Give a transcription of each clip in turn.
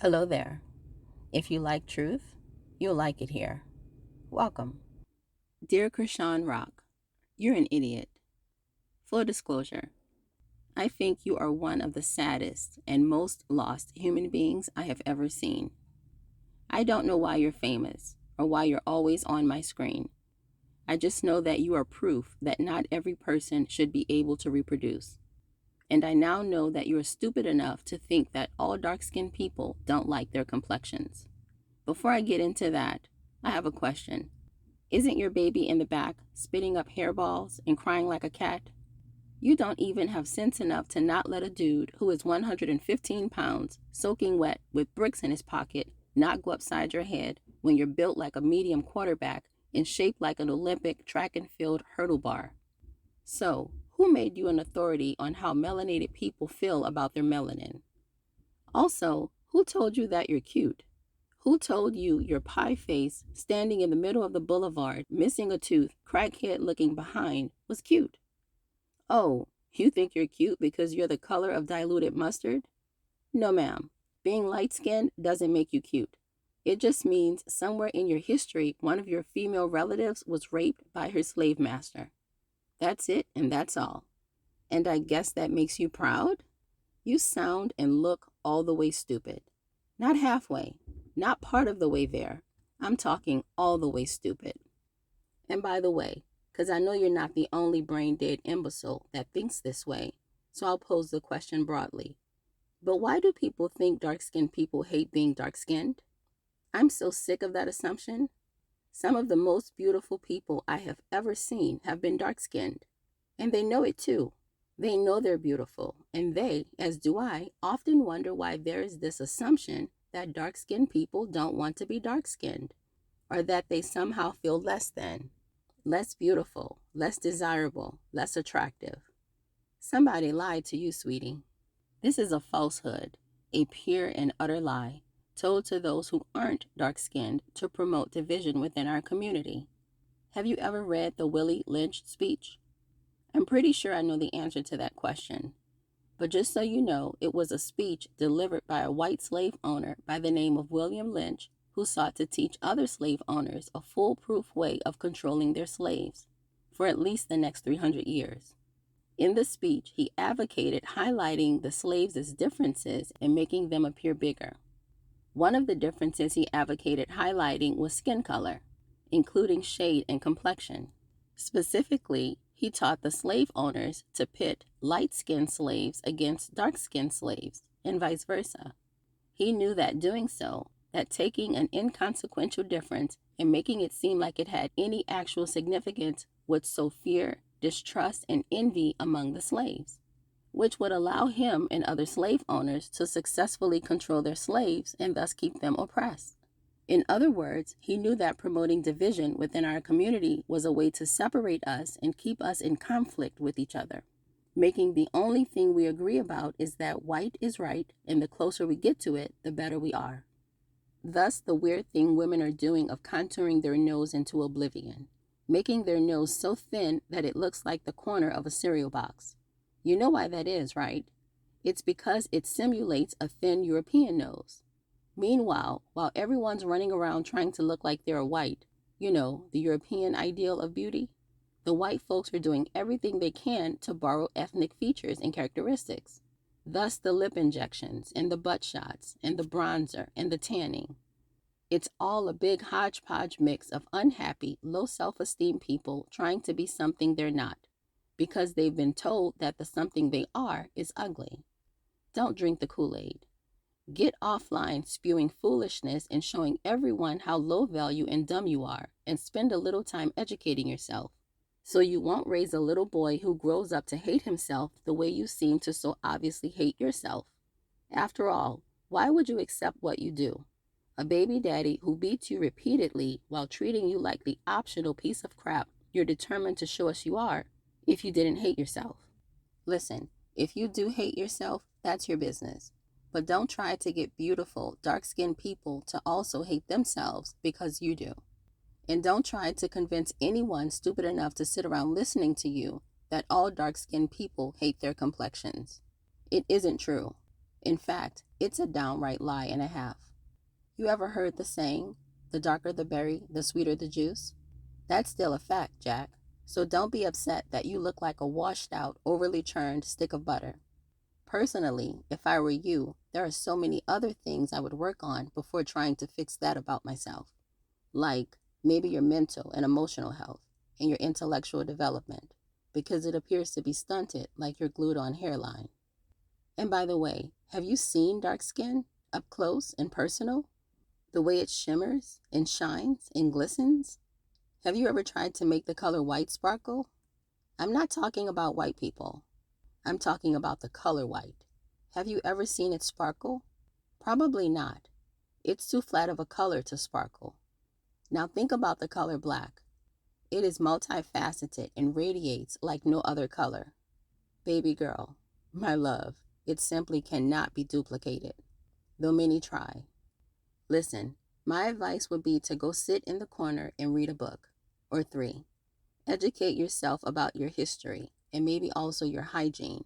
Hello there. If you like truth, you'll like it here. Welcome. Dear Chrisean Rock, you're an idiot. Full disclosure, I think you are one of the saddest and most lost human beings I have ever seen. I don't know why you're famous or why you're always on my screen. I just know that you are proof that not every person should be able to reproduce. And I now know that you are stupid enough to think that all dark-skinned people don't like their complexions. Before I get into that, I have a question. Isn't your baby in the back spitting up hairballs and crying like a cat? You don't even have sense enough to not let a dude who is 115 pounds, soaking wet with bricks in his pocket, not go upside your head when you're built like a medium quarterback and shaped like an Olympic track and field hurdle bar. So, who made you an authority on how melanated people feel about their melanin? Also, who told you that you're cute? Who told you your pie face, standing in the middle of the boulevard, missing a tooth, crackhead looking behind, was cute? Oh, you think you're cute because you're the color of diluted mustard? No, ma'am. Being light-skinned doesn't make you cute. It just means somewhere in your history, one of your female relatives was raped by her slave master. That's it, and that's all. And I guess that makes you proud? You sound and look all the way stupid. Not halfway, not part of the way there. I'm talking all the way stupid. And by the way, because I know you're not the only brain-dead imbecile that thinks this way, so I'll pose the question broadly. But why do people think dark-skinned people hate being dark-skinned? I'm so sick of that assumption. Some of the most beautiful people I have ever seen have been dark-skinned, and they know it too. They know they're beautiful, and they, as do I, often wonder why there is this assumption that dark-skinned people don't want to be dark-skinned, or that they somehow feel less than, less beautiful, less desirable, less attractive. Somebody lied to you, sweetie. This is a falsehood, a pure and utter lie, told to those who aren't dark-skinned to promote division within our community. Have you ever read the Willie Lynch speech? I'm pretty sure I know the answer to that question. But just so you know, it was a speech delivered by a white slave owner by the name of William Lynch, who sought to teach other slave owners a foolproof way of controlling their slaves for at least the next 300 years. In the speech, he advocated highlighting the slaves' differences and making them appear bigger. One of the differences he advocated highlighting was skin color, including shade and complexion. Specifically, he taught the slave owners to pit light-skinned slaves against dark-skinned slaves, and vice versa. He knew that doing so, that taking an inconsequential difference and making it seem like it had any actual significance would sow fear, distrust, and envy among the slaves, which would allow him and other slave owners to successfully control their slaves and thus keep them oppressed. In other words, he knew that promoting division within our community was a way to separate us and keep us in conflict with each other, making the only thing we agree about is that white is right, and the closer we get to it, the better we are. Thus, the weird thing women are doing of contouring their nose into oblivion, making their nose so thin that it looks like the corner of a cereal box. You know why that is, right? It's because it simulates a thin European nose. Meanwhile, while everyone's running around trying to look like they're white, the European ideal of beauty, the white folks are doing everything they can to borrow ethnic features and characteristics. Thus the lip injections and the butt shots and the bronzer and the tanning. It's all a big hodgepodge mix of unhappy, low self-esteem people trying to be something they're not, because they've been told that the something they are is ugly. Don't drink the Kool-Aid. Get offline spewing foolishness and showing everyone how low value and dumb you are, and spend a little time educating yourself, so you won't raise a little boy who grows up to hate himself the way you seem to so obviously hate yourself. After all, why would you accept what you do? A baby daddy who beats you repeatedly while treating you like the optional piece of crap you're determined to show us you are if you didn't hate yourself. Listen, if you do hate yourself, that's your business. But don't try to get beautiful, dark-skinned people to also hate themselves because you do. And don't try to convince anyone stupid enough to sit around listening to you that all dark-skinned people hate their complexions. It isn't true. In fact, It's a downright lie and a half. You ever heard the saying, the darker the berry, the sweeter the juice? That's still a fact, Jack. So don't be upset that you look like a washed out, overly churned stick of butter. Personally, if I were you, there are so many other things I would work on before trying to fix that about myself. Like maybe your mental and emotional health and your intellectual development, because it appears to be stunted like your glued on hairline. And by the way, have you seen dark skin up close and personal? The way it shimmers and shines and glistens? Have you ever tried to make the color white sparkle? I'm not talking about white people. I'm talking about the color white. Have you ever seen it sparkle? Probably not. It's too flat of a color to sparkle. Now think about the color black. It is multifaceted and radiates like no other color. Baby girl, my love, it simply cannot be duplicated, though many try. Listen, my advice would be to go sit in the corner and read a book, or 3. Educate yourself about your history and maybe also your hygiene,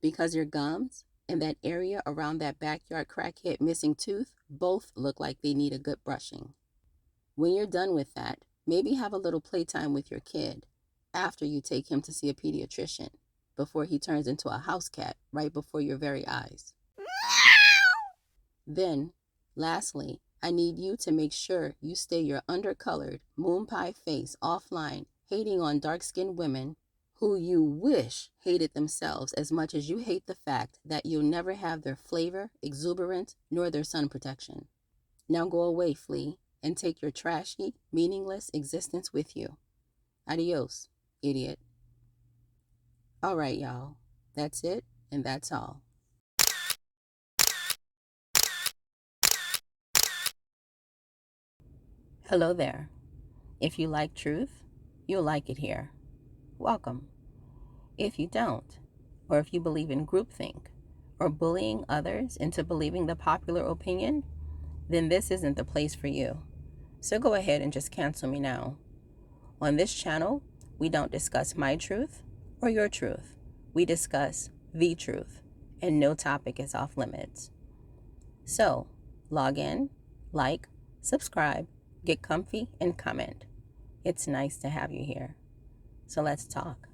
because your gums and that area around that backyard crackhead missing tooth both look like they need a good brushing. When you're done with that, maybe have a little playtime with your kid after you take him to see a pediatrician before he turns into a house cat right before your very eyes. Then, lastly, I need you to make sure you stay your undercolored, moon pie face offline, hating on dark-skinned women who you wish hated themselves as much as you hate the fact that you'll never have their flavor, exuberance, nor their sun protection. Now go away, flea, and take your trashy, meaningless existence with you. Adios, idiot. All right, y'all. That's it, and that's all. Hello there. If you like truth, you'll like it here. Welcome. If you don't, or if you believe in groupthink, or bullying others into believing the popular opinion, then this isn't the place for you. So go ahead and just cancel me now. On this channel, we don't discuss my truth or your truth. We discuss the truth, and no topic is off limits. So, log in, like, subscribe, get comfy, and comment. It's nice to have you here. So let's talk.